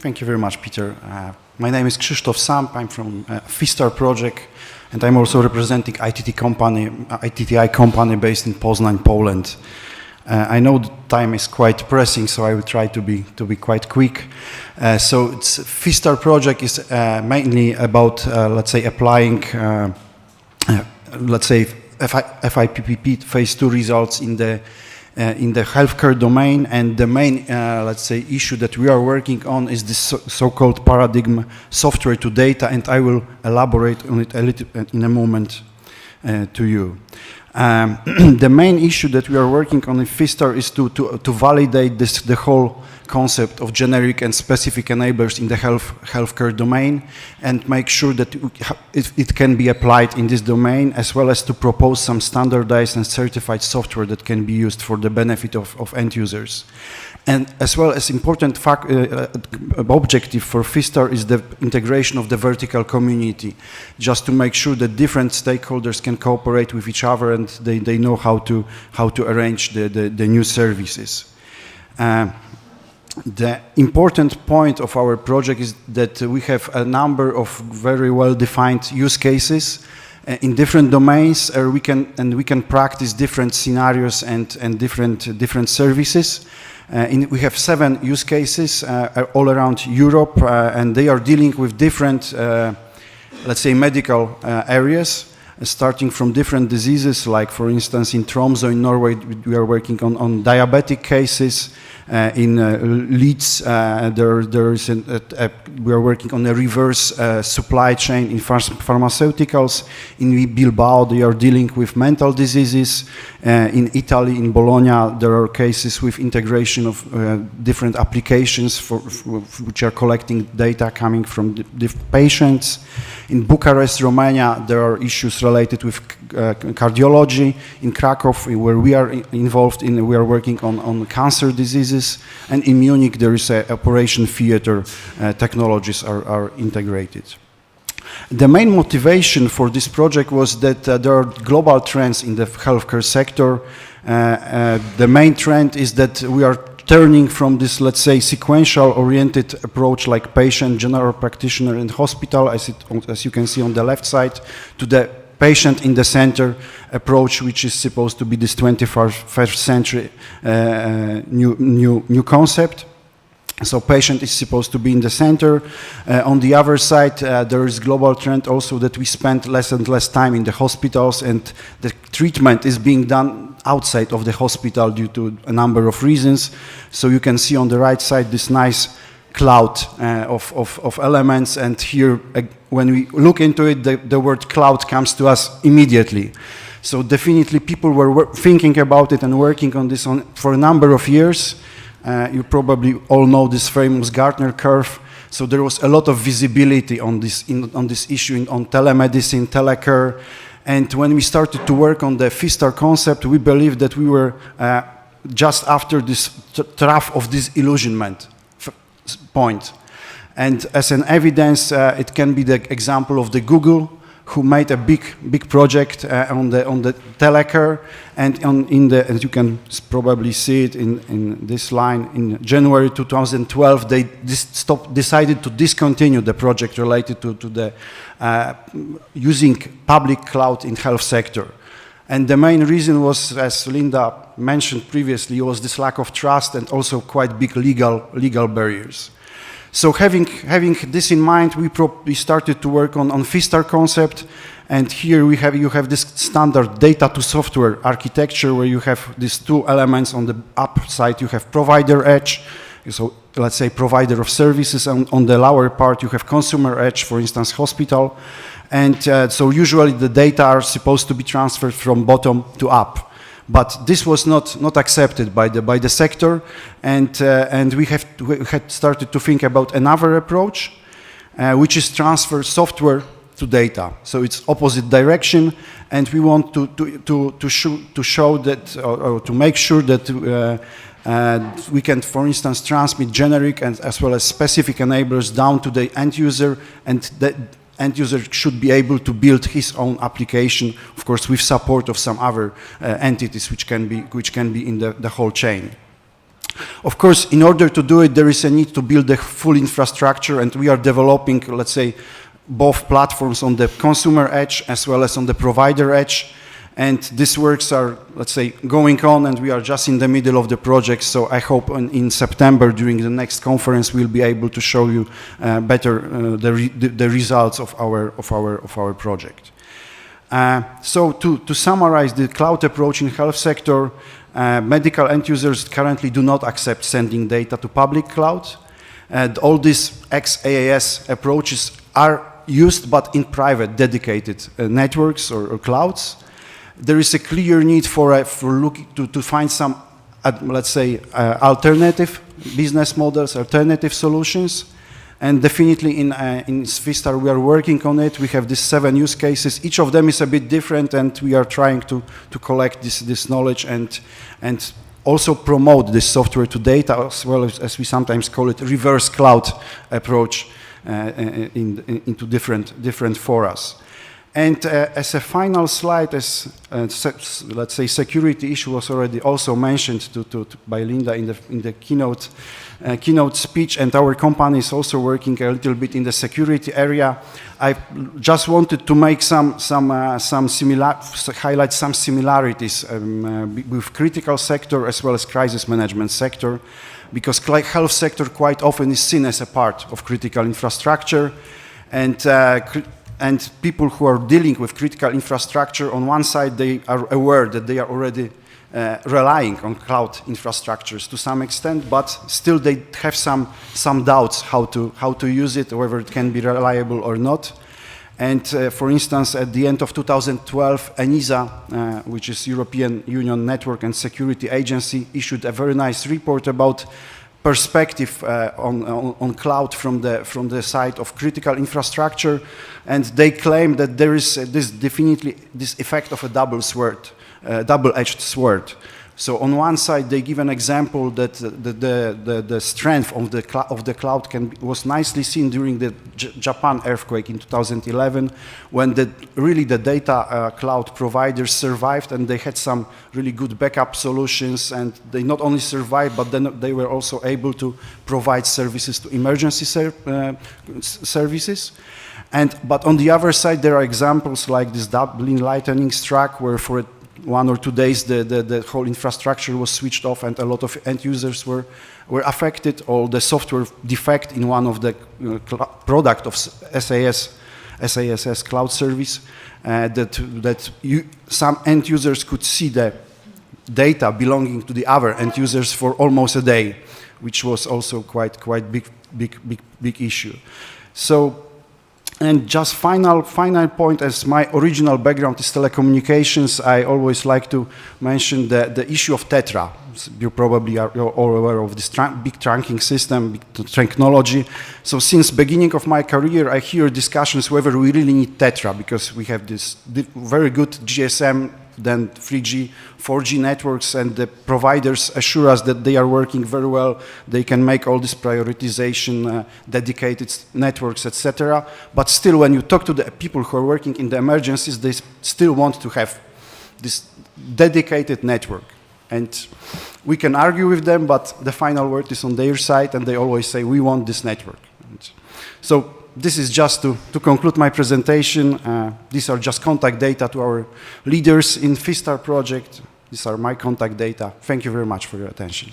Thank you very much, Peter. My name is Krzystof Samp. I'm from FI project, and I'm also representing ITTI company based in Poznań, Poland. I know the time is quite pressing, so I will try to be quite quick. So it's FI project is mainly about let's say applying let's say FI-PPP phase 2 results in the healthcare domain, and the main let's say issue that we are working on is this so-called paradigm software to data, and I will elaborate on it a little in a moment to you. The main issue that we are working on in FI is to validate the whole concept of generic and specific enablers in the healthcare domain, and make sure that it can be applied in this domain, as well as to propose some standardized and certified software that can be used for the benefit of end users. And as well as important objective for FI is the integration of the vertical community, just to make sure that different stakeholders can cooperate with each other and they know how to arrange the new services. The important point of our project is that we have a number of very well-defined use cases in different domains, we can practice different scenarios and different services. We have 7 use cases all around Europe, and they are dealing with different, let's say, medical areas, starting from different diseases, like for instance in Tromsø in Norway we are working on diabetic cases. In Leeds we are working on a reverse supply chain in pharmaceuticals. In Bilbao they are dealing with mental diseases. In Italy, in Bologna, there are cases with integration of different applications which are collecting data coming from the patients. In Bucharest, Romania, there are issues related with cardiology. In Krakow, where we are involved in, we are working on cancer diseases. And in Munich, there is a operation theater technologies are integrated. The main motivation for this project was that there are global trends in the healthcare sector. The main trend is that we are turning from this, let's say, sequential-oriented approach like patient, general practitioner, and hospital, as you can see on the left side, to the patient in the center approach, which is supposed to be this 21st century new concept. So patient is supposed to be in the center. On the other side, there is global trend also that we spend less and less time in the hospitals, and the treatment is being done outside of the hospital due to a number of reasons. So you can see on the right side this nice cloud of elements, and here when we look into it, the word cloud comes to us immediately. So definitely people were thinking about it and working on this for a number of years. You probably all know this famous Gartner curve. So there was a lot of visibility on this issue on telemedicine, telecare. And when we started to work on the FI concept, we believed that we were just after this trough of disillusionment point. And as an evidence, it can be the example of the Google, who made a big project on the telecare, and and you can probably see it in this line. In January 2012, they decided to discontinue the project related to the using public cloud in health sector. And the main reason was, as Linda mentioned previously, was this lack of trust and also quite big legal barriers. So having this in mind, we started to work on FI concept, and here you have this standard data to software architecture, where you have these 2 elements. On the up side you have provider edge, so let's say provider of services, and on the lower part you have consumer edge, for instance hospital, and so usually the data are supposed to be transferred from bottom to up. But this was not accepted by the sector, and we had started to think about another approach, which is transfer software to data. So it's opposite direction, and we want to show that, or to make sure that we can, for instance, transmit generic and as well as specific enablers down to the end user, and the end user should be able to build his own application, of course, with support of some other entities which can be in the whole chain. Of course, in order to do it, there is a need to build a full infrastructure, and we are developing, let's say, both platforms on the consumer edge as well as on the provider edge. And these works are, let's say, going on, and we are just in the middle of the project. So I hope in September, during the next conference, we'll be able to show you better the results of our project. So to summarize the cloud approach in health sector, medical end users currently do not accept sending data to public cloud. And all these XaaS approaches are used, but in private, dedicated networks or clouds. There is a clear need for looking to find some, let's say, alternative business models, alternative solutions. And definitely in Svistar, we are working on it. We have these 7 use cases. Each of them is a bit different, and we are trying to collect this knowledge and also promote this software to data, as well as we sometimes call it, reverse cloud approach into different forums. And as a final slide, as let's say security issue was already also mentioned by Linda in the keynote speech, and our company is also working a little bit in the security area. I just wanted to make highlight some similarities with critical sector as well as crisis management sector, because health sector quite often is seen as a part of critical infrastructure, and people who are dealing with critical infrastructure, on one side, they are aware that they are already relying on cloud infrastructures to some extent, but still they have some doubts how to use it, whether it can be reliable or not. And for instance, at the end of 2012, ENISA, which is European Union Network and Security Agency, issued a very nice report about perspective on cloud from the side of critical infrastructure, and they claim that there is definitely this effect of a double-edged sword. So on one side, they give an example that the strength of the cloud was nicely seen during the Japan earthquake in 2011, when the data cloud providers survived, and they had some really good backup solutions, and they not only survived, but then they were also able to provide services to emergency services. But on the other side, there are examples like this Dublin lightning struck, where for 1 or 2 days the whole infrastructure was switched off, and a lot of end users were affected, or the software defect in one of the product of SaaS cloud service, some end users could see the data belonging to the other end users for almost a day, which was also quite big issue. So. And just final point, as my original background is telecommunications, I always like to mention the issue of Tetra. You probably are all aware of this big trunking system, big technology. So since beginning of my career, I hear discussions whether we really need Tetra, because we have this very good GSM, then 3G, 4G networks, and the providers assure us that they are working very well. They can make all this prioritization, dedicated networks, etc. But still, when you talk to the people who are working in the emergencies, they still want to have this dedicated network. And we can argue with them, but the final word is on their side, and they always say, we want this network. And so this is just to conclude my presentation. These are just contact data to our leaders in FI-Star project. These are my contact data. Thank you very much for your attention.